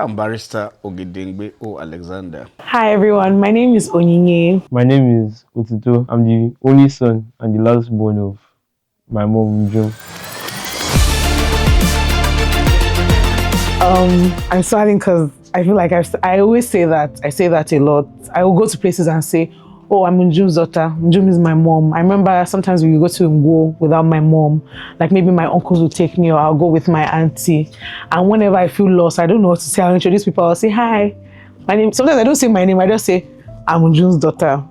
I'm Barrister Ogedengbe O. Alexander. Hi everyone, my name is Onyinye. My name is Otito. I'm the only son and the last born of my mom, Njum'. I'm smiling because I feel like I always say that. I say that a lot. I will go to places and say, oh, I'm Njum'S daughter. Njum' is my mom. I remember sometimes we would go to Ngo without my mom. Like maybe my uncles would take me or I'll go with my auntie. And whenever I feel lost, I don't know what to say. I'll introduce people. I'll say, hi. My name. Sometimes I don't say my name. I just say, I'm Njum'S daughter.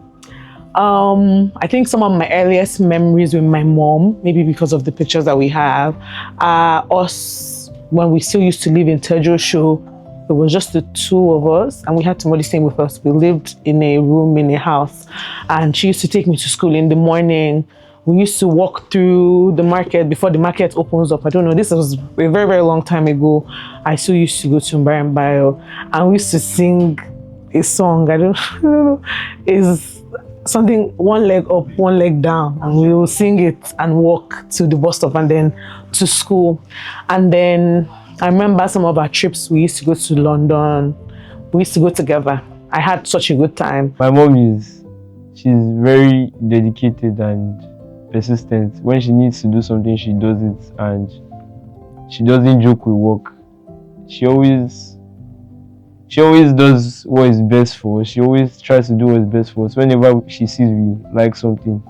I think some of my earliest memories with my mom, maybe because of the pictures that we have, are us when we still used to live in Tejo. It was just the two of us and we had somebody staying with us. We lived in a room in a house and she used to take me to school in the morning. We used to walk through the market before the market opens up. I don't know, this was a very, very long time ago. I still used to go to Mbarambayo and we used to sing a song, I don't know, is something one leg up, one leg down, and we will sing it and walk to the bus stop and then to school. And then I remember some of our trips, we used to go to London. We used to go together. I had such a good time. My mom she's very dedicated and persistent. When she needs to do something, she does it, and she doesn't joke with work. She always does what is best for us. She always tries to do what is best for us. Whenever she sees we like something,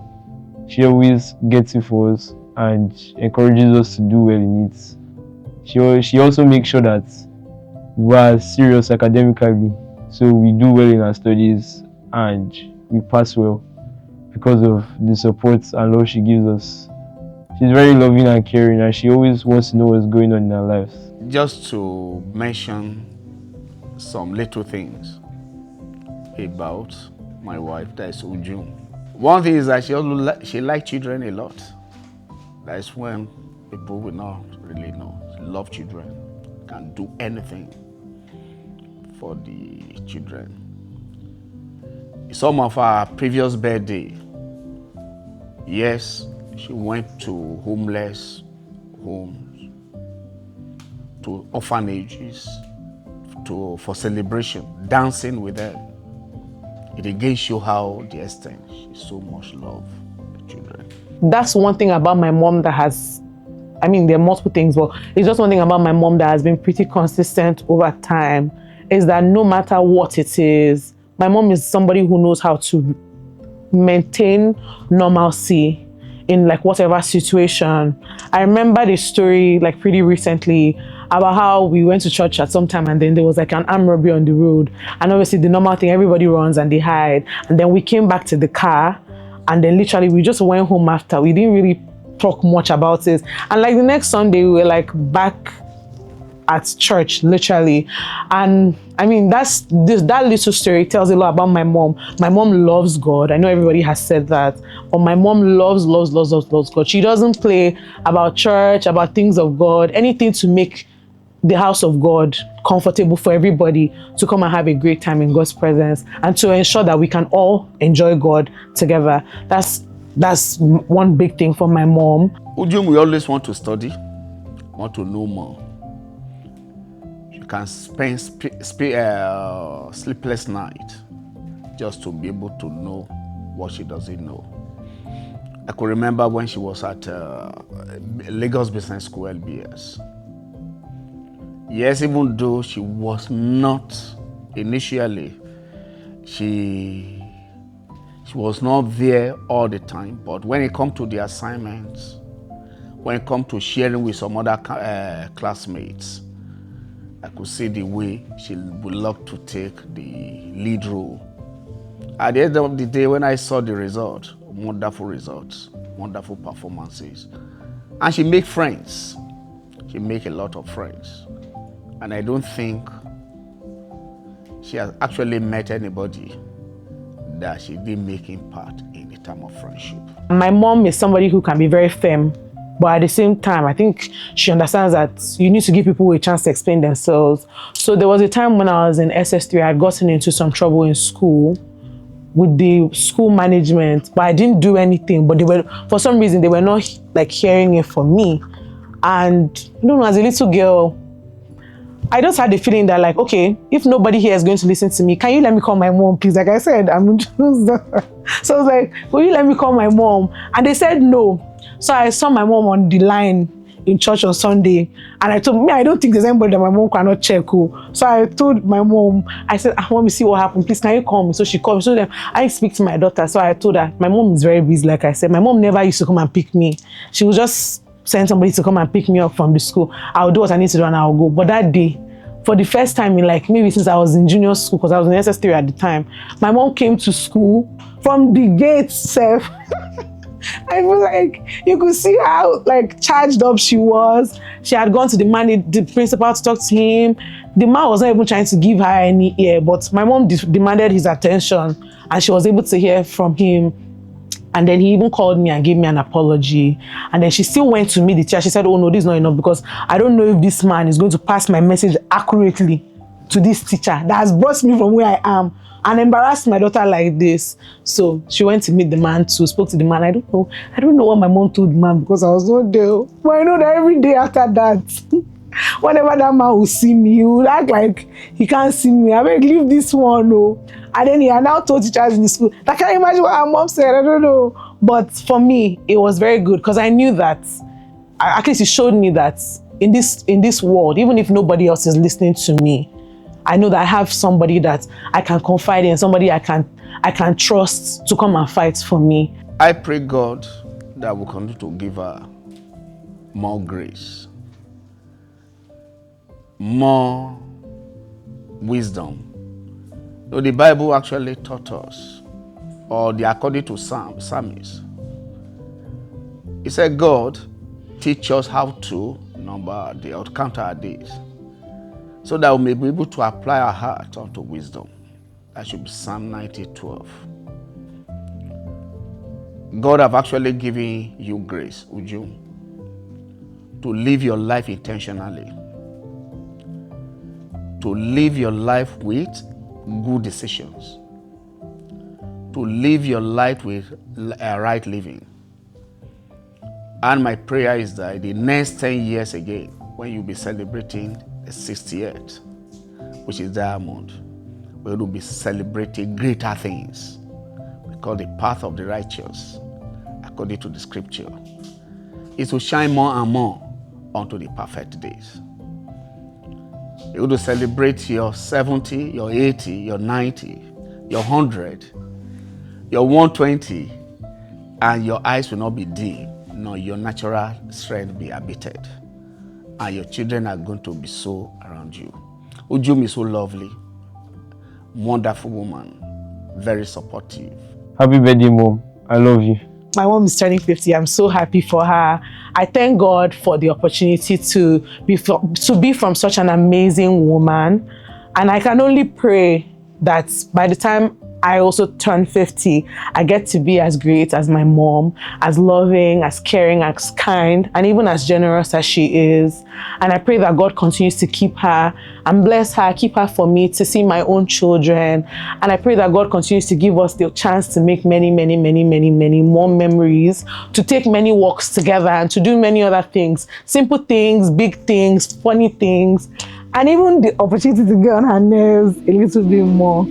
she always gets it for us and encourages us to do well in it. She also makes sure that we are serious academically, so we do well in our studies and we pass well because of the support and love she gives us. She's very loving and caring, and she always wants to know what's going on in our lives. Just to mention some little things about my wife, that is Njum'. One thing is that she likes children a lot. That is when people will not really know. She loves children, can do anything for the children. Some of our previous birthday, yes, she went to homeless homes, to orphanages, for celebration, dancing with them. It again shows how the extent she so much love the children. That's one thing about my mom that has, I mean, there are multiple things, but it's just one thing about my mom that has been pretty consistent over time, is that no matter what it is, my mom is somebody who knows how to maintain normalcy in like whatever situation. I remember the story like pretty recently about how we went to church at some time and then there was like an armed robbery on the road, and obviously the normal thing, everybody runs and they hide, and then we came back to the car and then literally we just went home after. We didn't really talk much about it, and like the next Sunday we were like back at church literally. And I mean, that little story tells a lot about my mom. My mom loves God. I know everybody has said that, but my mom loves God. She doesn't play about church, about things of God, anything to make the house of God comfortable for everybody to come and have a great time in God's presence and to ensure that we can all enjoy God together. That's one big thing for my mom. Njum', we always want to study, want to know more. You can spend sleepless night just to be able to know what she doesn't know. I could remember when she was at Lagos Business School, LBS. Yes, even though she was not initially, she was not there all the time, but when it comes to the assignments, when it comes to sharing with some other classmates, I could see the way she would love to take the lead role. At the end of the day, when I saw the result, wonderful results, wonderful performances, and she make friends. She make a lot of friends. And I don't think she has actually met anybody that she didn't make in part in the time of friendship. My mom is somebody who can be very firm, but at the same time, I think she understands that you need to give people a chance to explain themselves. So there was a time when I was in SS3, I had gotten into some trouble in school with the school management, but I didn't do anything. But for some reason, they were not like hearing it from me. And you know, as a little girl, I just had the feeling that, like, okay, if nobody here is going to listen to me, can you let me call my mom, please? Like I said, I'm Njum'S daughter. So I was like, will you let me call my mom? And they said no. So I saw my mom on the line in church on Sunday, and I told me, I don't think there's anybody that my mom cannot check. So I told my mom, I said, I want to see what happened. Please, can you call me? So she called me. So then I speak to my daughter. So I told her, my mom is very busy. Like I said, my mom never used to come and pick me. She would just send somebody to come and pick me up from the school. I'll do what I need to do and I'll go. But that day, for the first time in, like, maybe since I was in junior school, because I was in SS3 at the time, my mom came to school from the gate self. I was like, you could see how, like, charged up she was. She had gone to the principal to talk to him. The man was not even trying to give her any ear, but my mom demanded his attention, and she was able to hear from him. And then he even called me and gave me an apology. And then she still went to meet the teacher. She said, oh no, this is not enough, because I don't know if this man is going to pass my message accurately to this teacher that has brought me from where I am and embarrassed my daughter like this. So she went to meet the man too, spoke to the man. I don't know what my mom told the man, because I was not there. But I know that every day after that, whenever that man will see me, he will act like he can't see me. I mean, leave this one, oh. And then he had now told teachers in the school. I can't imagine what our mom said. I don't know. But for me, it was very good, because I knew that, at least it showed me that in this world, even if nobody else is listening to me, I know that I have somebody that I can confide in, somebody I can trust to come and fight for me. I pray God that will continue to give her more grace, more wisdom. So the Bible actually taught us, or according to Psalms, it said, God, teach us how to number or count our days, so that we may be able to apply our heart unto wisdom. That should be Psalm 90:12. God have actually given you grace, Uju, to live your life intentionally, to live your life with good decisions, to live your life with a right living. And my prayer is that the next 10 years again, when you'll be celebrating the 60th, which is Diamond, we will be celebrating greater things, because the path of the righteous, according to the scripture, is to shine more and more unto the perfect days. You're going to celebrate your 70, your 80, your 90, your 100, your 120, and your eyes will not be dim, nor your natural strength be abated. And your children are going to be so around you. Njum'S is so lovely, wonderful woman, very supportive. Happy birthday, Mom. I love you. My mom is turning 50. I'm so happy for her. I thank God for the opportunity to be from such an amazing woman. And I can only pray that by the time I also turn 50, I get to be as great as my mom, as loving, as caring, as kind, and even as generous as she is. And I pray that God continues to keep her and bless her, keep her for me to see my own children. And I pray that God continues to give us the chance to make many, many, many, many, many more memories, to take many walks together and to do many other things, simple things, big things, funny things, and even the opportunity to get on her nerves a little bit more.